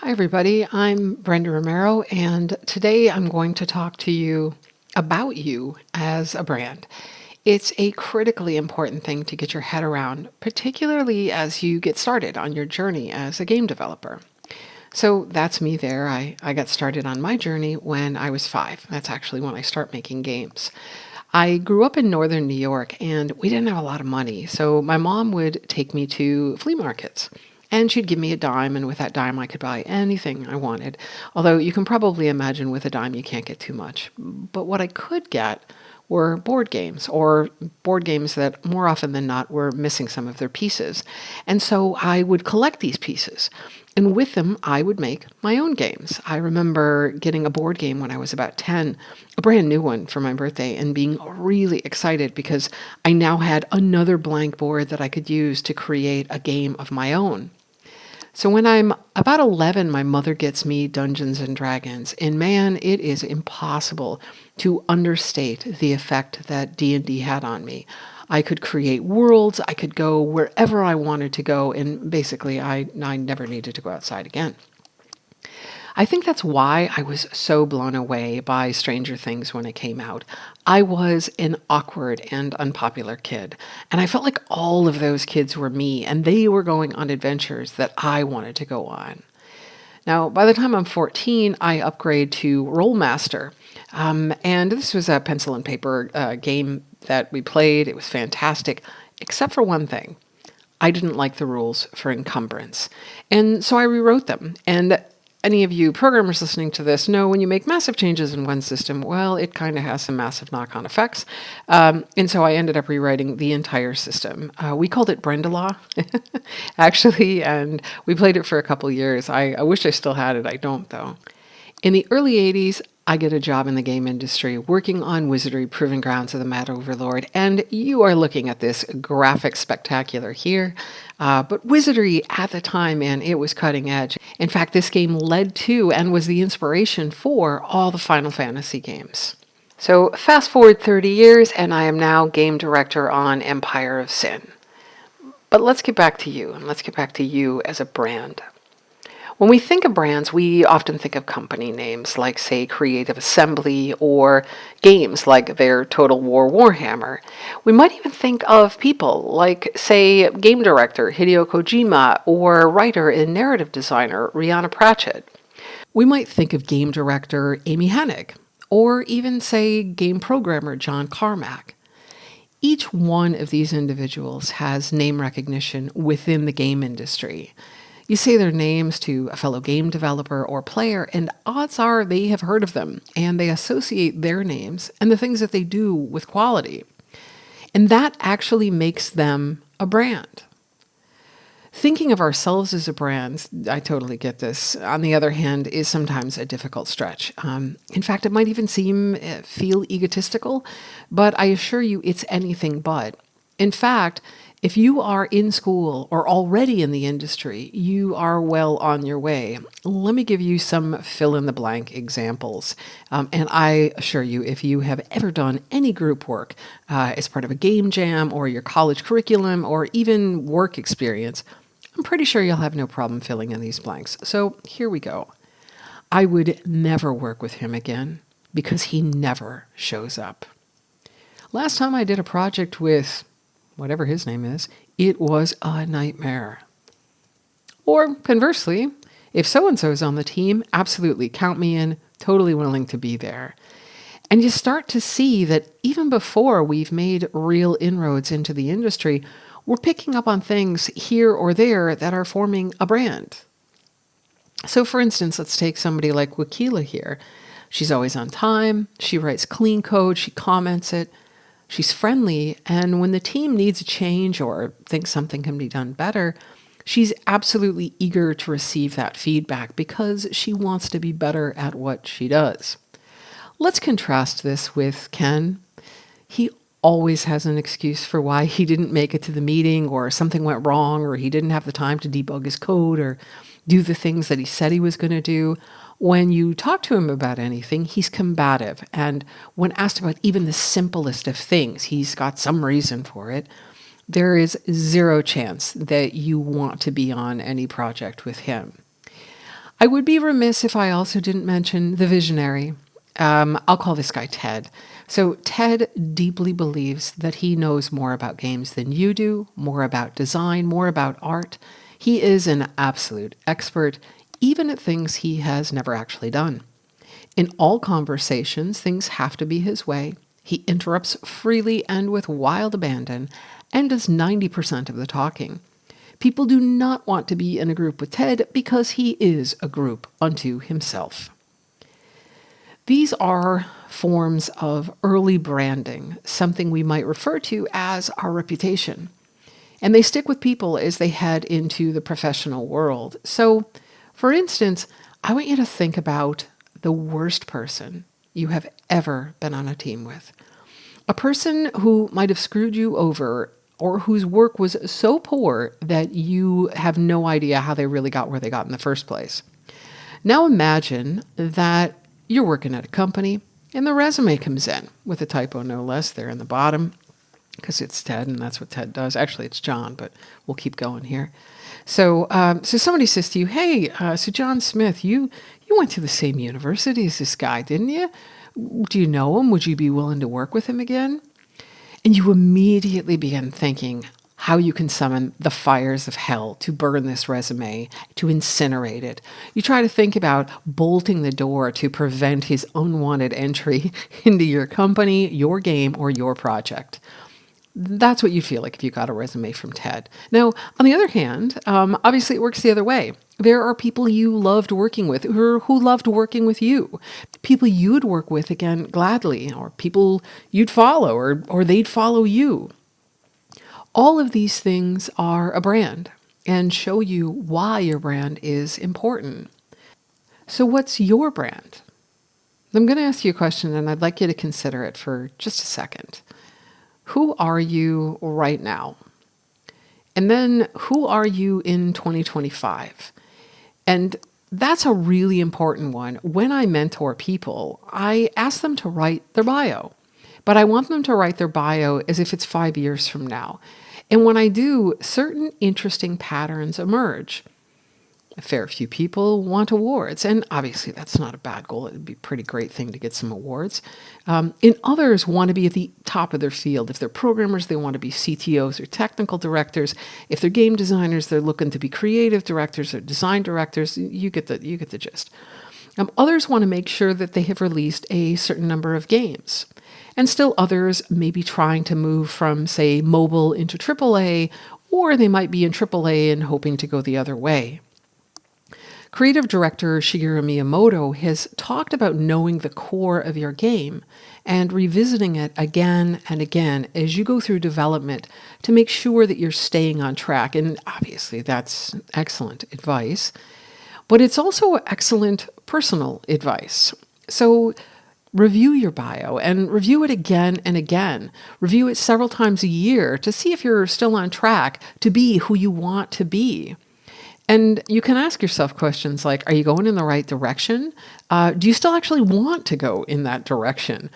Hi, everybody. I'm Brenda Romero, and today I'm going to talk to you about you as a brand. It's a critically important thing to get your head around, particularly as you get started on your journey as a game developer. So that's me there. I got started on my journey when I was 5. That's actually when I start making games. I grew up in northern New York and we didn't have a lot of money, so my mom would take me to flea markets. And she'd give me a dime, and with that dime, I could buy anything I wanted. Although you can probably imagine with a dime, you can't get too much. But what I could get were board games, or board games that more often than not were missing some of their pieces. And so I would collect these pieces. And with them, I would make my own games. I remember getting a board game when I was about 10, a brand new one for my birthday, and being really excited because I now had another blank board that I could use to create a game of my own. So when I'm about 11, my mother gets me Dungeons and Dragons, and man, it is impossible to understate the effect that D&D had on me. I could create worlds, I could go wherever I wanted to go, and basically I never needed to go outside again. I think that's why I was so blown away by Stranger Things when it came out. I was an awkward and unpopular kid, and I felt like all of those kids were me, and they were going on adventures that I wanted to go on. Now, by the time I'm 14, I upgrade to Rollmaster. And this was a pencil and paper game that we played. It was fantastic, except for one thing. I didn't like the rules for encumbrance. And so I rewrote them. And any of you programmers listening to this know when you make massive changes in one system, well, it kind of has some massive knock-on effects. And so I ended up rewriting the entire system. We called it Brenda Law, actually, and we played it for a couple years. I wish I still had it. I don't, though. In the early 80s, I get a job in the game industry working on Wizardry Proving Grounds of the Mad Overlord, and you are looking at this graphic spectacular here. But Wizardry at the time, man, it was cutting edge. In fact, this game led to and was the inspiration for all the Final Fantasy games. So fast forward 30 years, and I am now game director on Empire of Sin. But let's get back to you, and let's get back to you as a brand. When we think of brands, we often think of company names like, say, Creative Assembly, or games like their Total War Warhammer. We might even think of people like, say, game director Hideo Kojima, or writer and narrative designer Rihanna Pratchett. We might think of game director Amy Hennig, or even, say, game programmer John Carmack. Each one of these individuals has name recognition within the game industry. You say their names to a fellow game developer or player, and odds are they have heard of them, and they associate their names and the things that they do with quality. And that actually makes them a brand. Thinking of ourselves as a brand, I totally get this, on the other hand, is sometimes a difficult stretch. In fact, it might even feel egotistical, but I assure you it's anything but. In fact, if you are in school or already in the industry, you are well on your way. Let me give you some fill-in-the-blank examples. And I assure you, if you have ever done any group work as part of a game jam or your college curriculum or even work experience, I'm pretty sure you'll have no problem filling in these blanks. So here we go. I would never work with him again because he never shows up. Last time I did a project with whatever his name is, it was a nightmare. Or conversely, if so-and-so is on the team, absolutely, count me in, totally willing to be there. And you start to see that even before we've made real inroads into the industry, we're picking up on things here or there that are forming a brand. So for instance, let's take somebody like Wakila here. She's always on time, she writes clean code, she comments it, she's friendly, and when the team needs a change or thinks something can be done better, she's absolutely eager to receive that feedback because she wants to be better at what she does. Let's contrast this with Ken. He always has an excuse for why he didn't make it to the meeting, or something went wrong, or he didn't have the time to debug his code or do the things that he said he was going to do. When you talk to him about anything, he's combative. And when asked about even the simplest of things, he's got some reason for it. There is zero chance that you want to be on any project with him. I would be remiss if I also didn't mention the visionary. I'll call this guy Ted. So, Ted deeply believes that he knows more about games than you do, more about design, more about art. He is an absolute expert, even at things he has never actually done. In all conversations, things have to be his way. He interrupts freely and with wild abandon and does 90% of the talking. People do not want to be in a group with Ted because he is a group unto himself. These are forms of early branding, something we might refer to as our reputation. And they stick with people as they head into the professional world. So, for instance, I want you to think about the worst person you have ever been on a team with. A person who might have screwed you over or whose work was so poor that you have no idea how they really got where they got in the first place. Now imagine that you're working at a company and the resume comes in with a typo, no less, there in the bottom, because it's Ted and that's what Ted does. Actually, it's John, but we'll keep going here. So somebody says to you, hey, so John Smith, you went to the same university as this guy, didn't you? Do you know him? Would you be willing to work with him again? And you immediately begin thinking how you can summon the fires of hell to burn this resume, to incinerate it. You try to think about bolting the door to prevent his unwanted entry into your company, your game, or your project. That's what you feel like if you got a resume from Ted. Now, on the other hand, obviously it works the other way. There are people you loved working with or who loved working with you. People you'd work with again gladly, or people you'd follow or they'd follow you. All of these things are a brand and show you why your brand is important. So what's your brand? I'm going to ask you a question and I'd like you to consider it for just a second. Who are you right now? And then who are you in 2025? And that's a really important one. When I mentor people, I ask them to write their bio, but I want them to write their bio as if it's 5 years from now. And when I do, certain interesting patterns emerge. A fair few people want awards, and obviously that's not a bad goal. It would be a pretty great thing to get some awards. And others want to be at the top of their field. If they're programmers, they want to be CTOs or technical directors. If they're game designers, they're looking to be creative directors or design directors. You get the gist. Others want to make sure that they have released a certain number of games. And still others may be trying to move from, say, mobile into AAA, or they might be in AAA and hoping to go the other way. Creative director Shigeru Miyamoto has talked about knowing the core of your game and revisiting it again and again as you go through development to make sure that you're staying on track. And obviously that's excellent advice, but it's also excellent personal advice. So review your bio and review it again and again. Review it several times a year to see if you're still on track to be who you want to be. And you can ask yourself questions like, are you going in the right direction? Do you still actually want to go in that direction?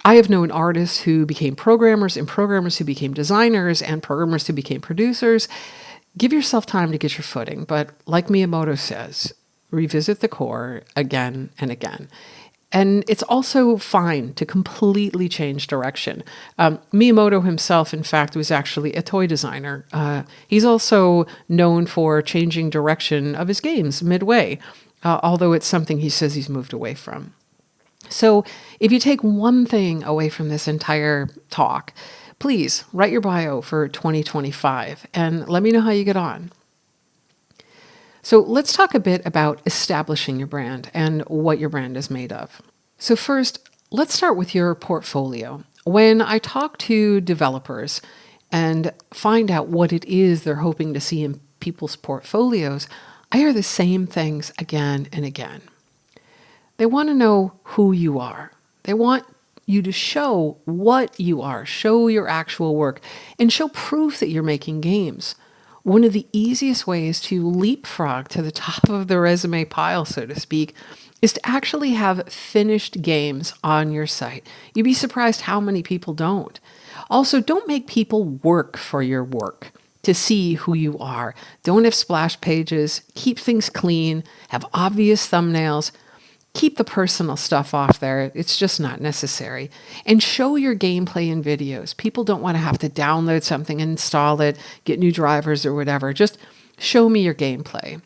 I have known artists who became programmers and programmers who became designers and programmers who became producers. Give yourself time to get your footing. But like Miyamoto says, revisit the core again and again. And it's also fine to completely change direction. Miyamoto himself, in fact, was actually a toy designer. He's also known for changing direction of his games midway, although it's something he says he's moved away from. So if you take one thing away from this entire talk, please write your bio for 2025 and let me know how you get on. So let's talk a bit about establishing your brand and what your brand is made of. So first, let's start with your portfolio. When I talk to developers and find out what it is they're hoping to see in people's portfolios, I hear the same things again and again. They want to know who you are. They want you to show what you are, show your actual work, and show proof that you're making games. One of the easiest ways to leapfrog to the top of the resume pile, so to speak, is to actually have finished games on your site. You'd be surprised how many people don't. Also, don't make people work for your work. to see who you are. Don't have splash pages. Keep things clean. Have obvious thumbnails. Keep the personal stuff off there. It's just not necessary. And show your gameplay in videos. People don't want to have to download something, install it, get new drivers or whatever. Just show me your gameplay.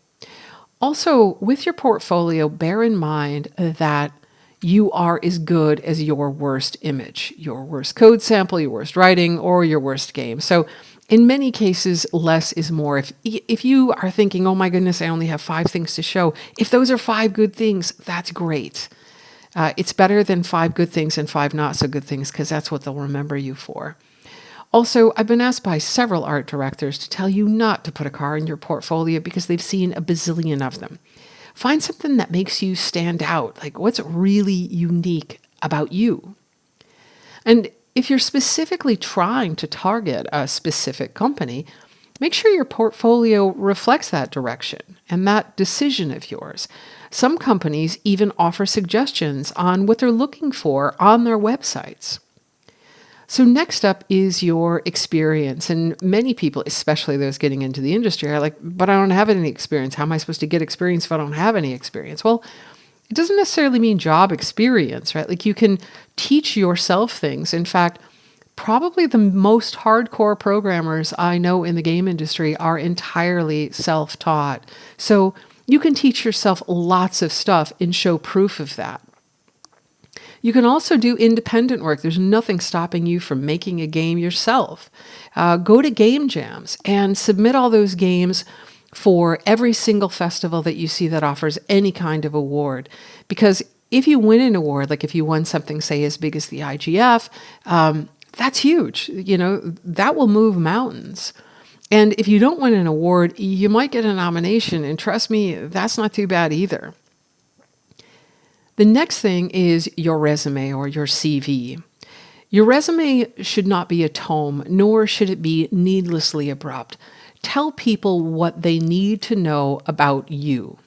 Also, with your portfolio, bear in mind that you are as good as your worst image, your worst code sample, your worst writing, or your worst game. So in many cases, less is more. If you are thinking, oh my goodness, I only have 5 things to show, if those are 5 good things, that's great. It's better than 5 good things and 5 not so good things, because that's what they'll remember you for. Also, I've been asked by several art directors to tell you not to put a car in your portfolio because they've seen a bazillion of them. Find something that makes you stand out, like what's really unique about you. And if you're specifically trying to target a specific company, make sure your portfolio reflects that direction and that decision of yours. Some companies even offer suggestions on what they're looking for on their websites. So next up is your experience. And many people, especially those getting into the industry, are like, but I don't have any experience. How am I supposed to get experience if I don't have any experience? Well, it doesn't necessarily mean job experience, right? Like you can teach yourself things. In fact, probably the most hardcore programmers I know in the game industry are entirely self-taught. So you can teach yourself lots of stuff and show proof of that. You can also do independent work. There's nothing stopping you from making a game yourself. Go to game jams and submit all those games for every single festival that you see that offers any kind of award. Because if you win an award, like if you won something, say, as big as the IGF, that's huge. You know, that will move mountains. And if you don't win an award, you might get a nomination. And trust me, that's not too bad either. The next thing is your resume or your CV. Your resume should not be a tome, nor should it be needlessly abrupt. Tell people what they need to know about you.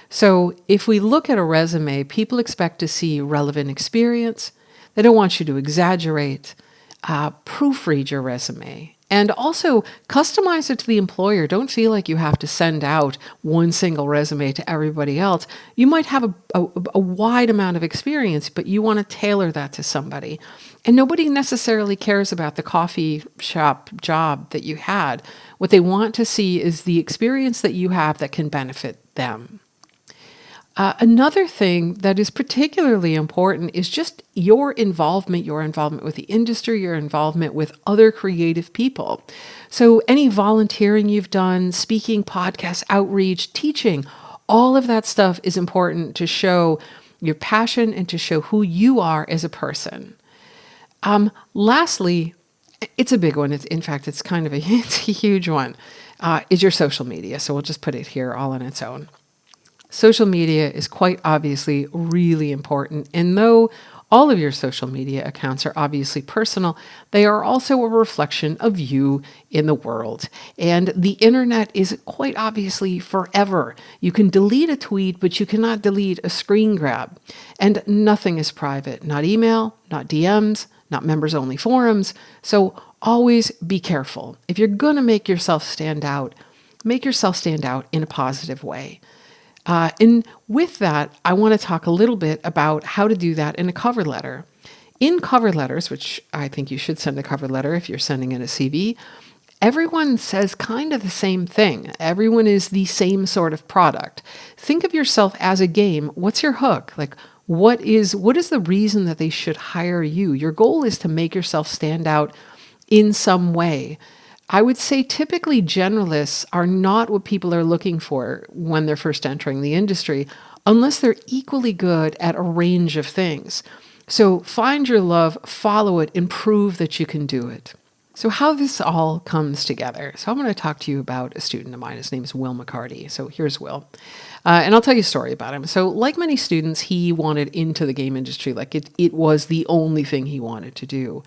So if we look at a resume, people expect to see relevant experience. They don't want you to exaggerate. Proofread your resume. And also customize it to the employer. Don't feel like you have to send out one single resume to everybody else. You might have a wide amount of experience, but you want to tailor that to somebody. And nobody necessarily cares about the coffee shop job that you had. What they want to see is the experience that you have that can benefit them. Another thing that is particularly important is just your involvement with the industry, your involvement with other creative people. So any volunteering you've done, speaking, podcasts, outreach, teaching, all of that stuff is important to show your passion and to show who you are as a person. Lastly, it's a big one. In fact, it's kind of it's a huge one, is your social media. So we'll just put it here all on its own. Social media is quite obviously really important, and though all of your social media accounts are obviously personal, they are also a reflection of you in the world. And the internet is quite obviously forever. You can delete a tweet, but you cannot delete a screen grab. And nothing is private, not email, not DMs, not members-only forums. So always be careful. If you're going to make yourself stand out in a positive way. And with that, I want to talk a little bit about how to do that in a cover letter. In cover letters, which I think you should send a cover letter if you're sending in a CV, everyone says kind of the same thing. Everyone is the same sort of product. Think of yourself as a game. What's your hook? Like, what is the reason that they should hire you? Your goal is to make yourself stand out in some way. I would say typically generalists are not what people are looking for when they're first entering the industry, unless they're equally good at a range of things. So find your love, follow it, and prove that you can do it. So how this all comes together. So I'm going to talk to you about a student of mine. His name is Will McCarty. So here's Will. And I'll tell you a story about him. So like many students, he wanted into the game industry. Like it was the only thing he wanted to do.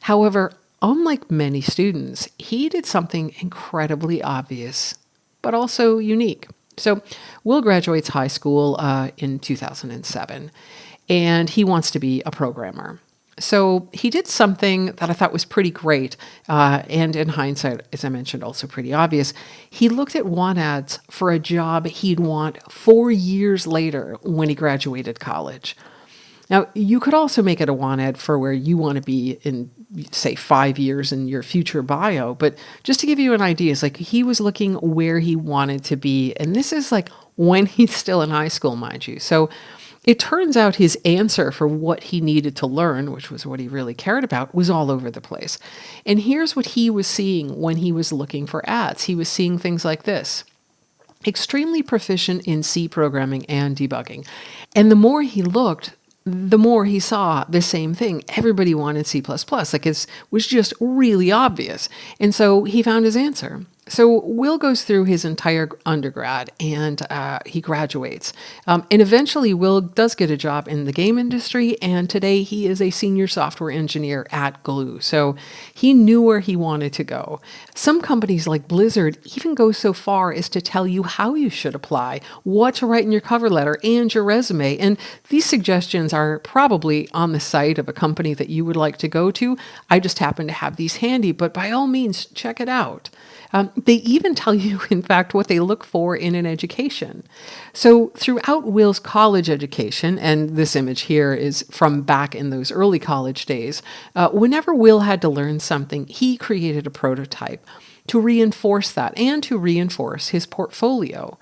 However, unlike many students, he did something incredibly obvious, but also unique. So Will graduates high school in 2007, and he wants to be a programmer. So he did something that I thought was pretty great, and in hindsight, as I mentioned, also pretty obvious. He looked at want ads for a job he'd want 4 years later when he graduated college. Now, you could also make it a want ad for where you want to be in, say, 5 years in your future bio. But just to give you an idea, it's like he was looking where he wanted to be. And this is like when he's still in high school, mind you. So it turns out his answer for what he needed to learn, which was what he really cared about, was all over the place. And here's what he was seeing when he was looking for ads. He was seeing things like this: extremely proficient in C programming and debugging. And the more he looked, the more he saw the same thing. Everybody wanted C++. Like, it was just really obvious. And so he found his answer. So Will goes through his entire undergrad and he graduates. And eventually Will does get a job in the game industry, and today he is a senior software engineer at Glue. So he knew where he wanted to go. Some companies like Blizzard even go so far as to tell you how you should apply, what to write in your cover letter and your resume. And these suggestions are probably on the site of a company that you would like to go to. I just happen to have these handy, but by all means, check it out. They even tell you, in fact, what they look for in an education. So throughout Will's college education, and this image here is from back in those early college days, whenever Will had to learn something, he created a prototype to reinforce that and to reinforce his portfolio.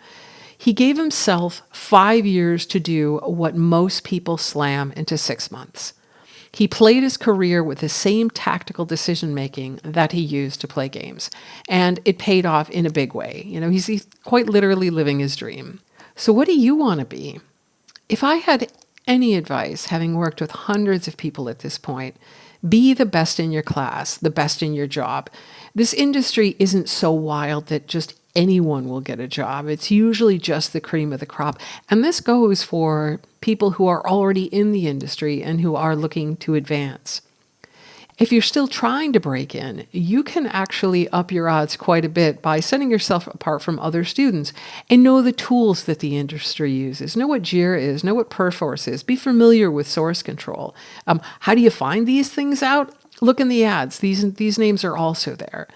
He gave himself 5 years to do what most people slam into 6 months. He played his career with the same tactical decision-making that he used to play games, and it paid off in a big way. He's quite literally living his dream. So what do you want to be? If I had any advice, having worked with hundreds of people at this point, be the best in your class, the best in your job. This industry isn't so wild that just anyone will get a job. It's usually just the cream of the crop. And this goes for people who are already in the industry and who are looking to advance. If you're still trying to break in, you can actually up your odds quite a bit by setting yourself apart from other students and know the tools that the industry uses. Know what Jira is, know what Perforce is, be familiar with source control. How do you find these things out? Look in the ads. These names are also there.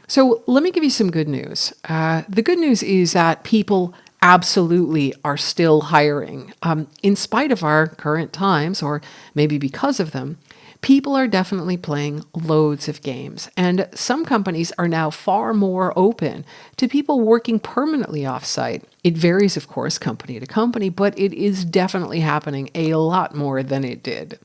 So let me give you some good news. The good news is that people absolutely are still hiring. In spite of our current times, or maybe because of them, people are definitely playing loads of games. And some companies are now far more open to people working permanently off-site. It varies, of course, company to company, but it is definitely happening a lot more than it did.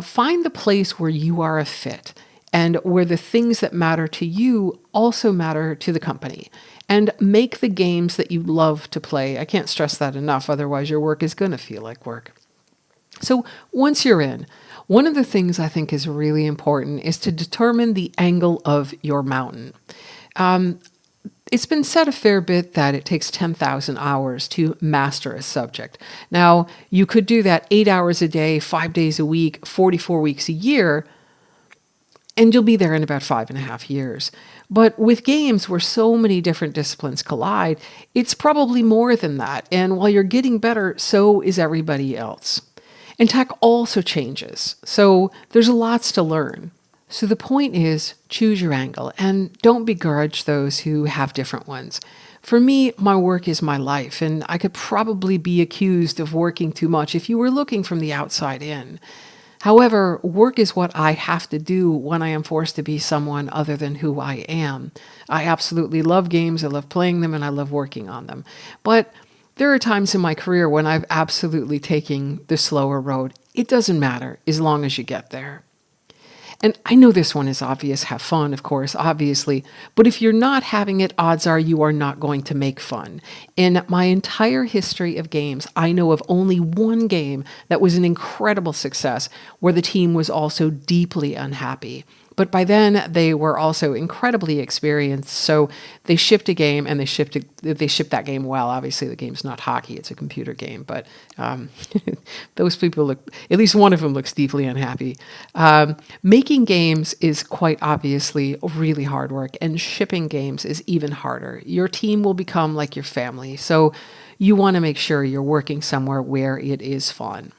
Find the place where you are a fit, and where the things that matter to you also matter to the company. And make the games that you love to play. I can't stress that enough, otherwise your work is going to feel like work. So once you're in, one of the things I think is really important is to determine the angle of your mountain. It's been said a fair bit that it takes 10,000 hours to master a subject. Now, you could do that 8 hours a day, 5 days a week, 44 weeks a year, and you'll be there in about 5.5 years. But with games where so many different disciplines collide, it's probably more than that. And while you're getting better, so is everybody else. And tech also changes. So there's lots to learn. So the point is, choose your angle and don't begrudge those who have different ones. For me, my work is my life, and I could probably be accused of working too much if you were looking from the outside in. However, work is what I have to do when I am forced to be someone other than who I am. I absolutely love games, I love playing them, and I love working on them. But there are times in my career when I've absolutely taken the slower road. It doesn't matter as long as you get there. And I know this one is obvious. Have fun, of course, obviously. But if you're not having it, odds are you are not going to make fun. In my entire history of games, I know of only one game that was an incredible success where the team was also deeply unhappy. But by then, they were also incredibly experienced. So they shipped a game, and they shipped that game well. Obviously, the game's not hockey; it's a computer game. But those people look. At least one of them looks deeply unhappy. Making games is quite obviously really hard work, and shipping games is even harder. Your team will become like your family, so you want to make sure you're working somewhere where it is fun.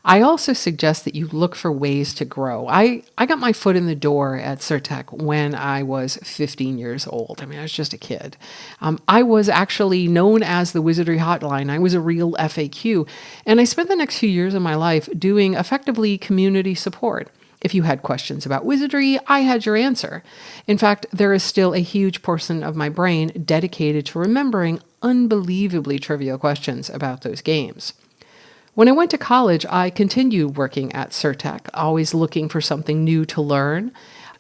I also suggest that you look for ways to grow. I got my foot in the door at Surtech when I was 15 years old. I mean, I was just a kid. I was actually known as the Wizardry Hotline. I was a real FAQ. And I spent the next few years of my life doing effectively community support. If you had questions about wizardry, I had your answer. In fact, there is still a huge portion of my brain dedicated to remembering unbelievably trivial questions about those games. When I went to college, I continued working at Surtech, always looking for something new to learn.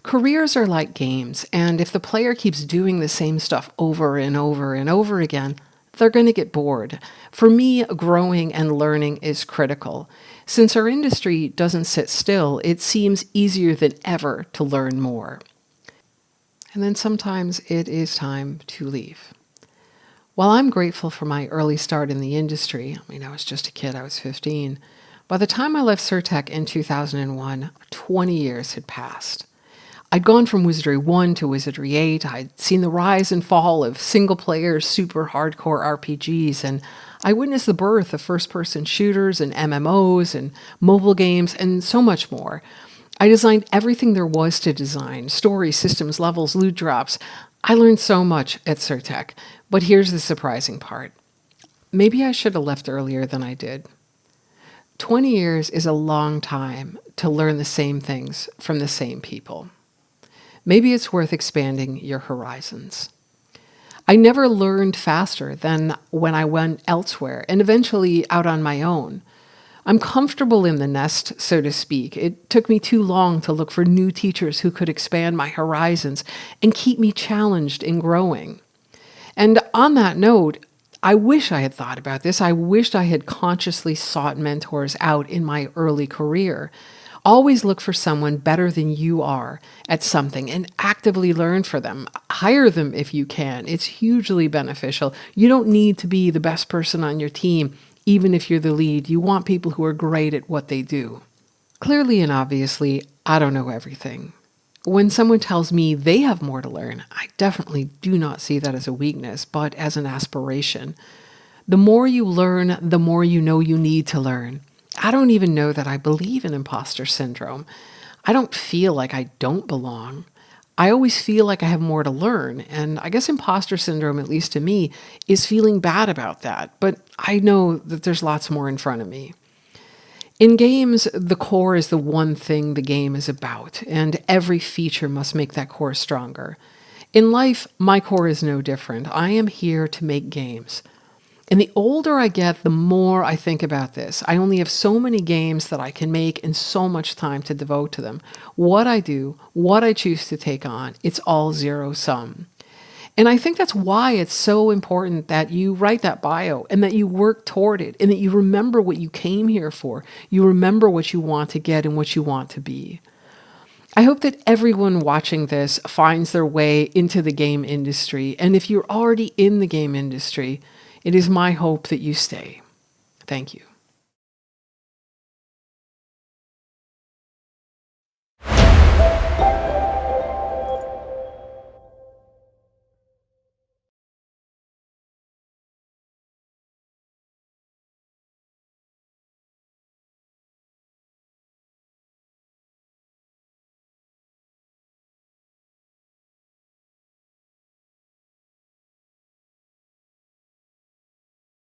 Careers are like games, and if the player keeps doing the same stuff over and over and over again, they're going to get bored. For me, growing and learning is critical. Since our industry doesn't sit still, it seems easier than ever to learn more. And then sometimes it is time to leave. While I'm grateful for my early start in the industry, I mean, I was just a kid, I was 15, by the time I left Surtech in 2001, 20 years had passed. I'd gone from Wizardry 1 to Wizardry 8. I'd seen the rise and fall of single-player, super hardcore RPGs, and I witnessed the birth of first-person shooters and MMOs and mobile games and so much more. I designed everything there was to design: stories, systems, levels, loot drops. I learned so much at Surtech, but here's the surprising part. Maybe I should have left earlier than I did. 20 years is a long time to learn the same things from the same people. Maybe it's worth expanding your horizons. I never learned faster than when I went elsewhere and eventually out on my own. I'm comfortable in the nest, so to speak. It took me too long to look for new teachers who could expand my horizons and keep me challenged in growing. And on that note, I wish I had thought about this. I wished I had consciously sought mentors out in my early career. Always look for someone better than you are at something and actively learn for them. Hire them if you can. It's hugely beneficial. You don't need to be the best person on your team, even if you're the lead. You want people who are great at what they do. Clearly and obviously, I don't know everything. When someone tells me they have more to learn, I definitely do not see that as a weakness, but as an aspiration. The more you learn, the more you know you need to learn. I don't even know that I believe in imposter syndrome. I don't feel like I don't belong. I always feel like I have more to learn. And I guess imposter syndrome, at least to me, is feeling bad about that. But I know that there's lots more in front of me. In games, the core is the one thing the game is about, and every feature must make that core stronger. In life, my core is no different. I am here to make games. And the older I get, the more I think about this. I only have so many games that I can make and so much time to devote to them. What I do, what I choose to take on, it's all zero sum. And I think that's why it's so important that you write that bio and that you work toward it and that you remember what you came here for. You remember what you want to get and what you want to be. I hope that everyone watching this finds their way into the game industry. And if you're already in the game industry, it is my hope that you stay. Thank you.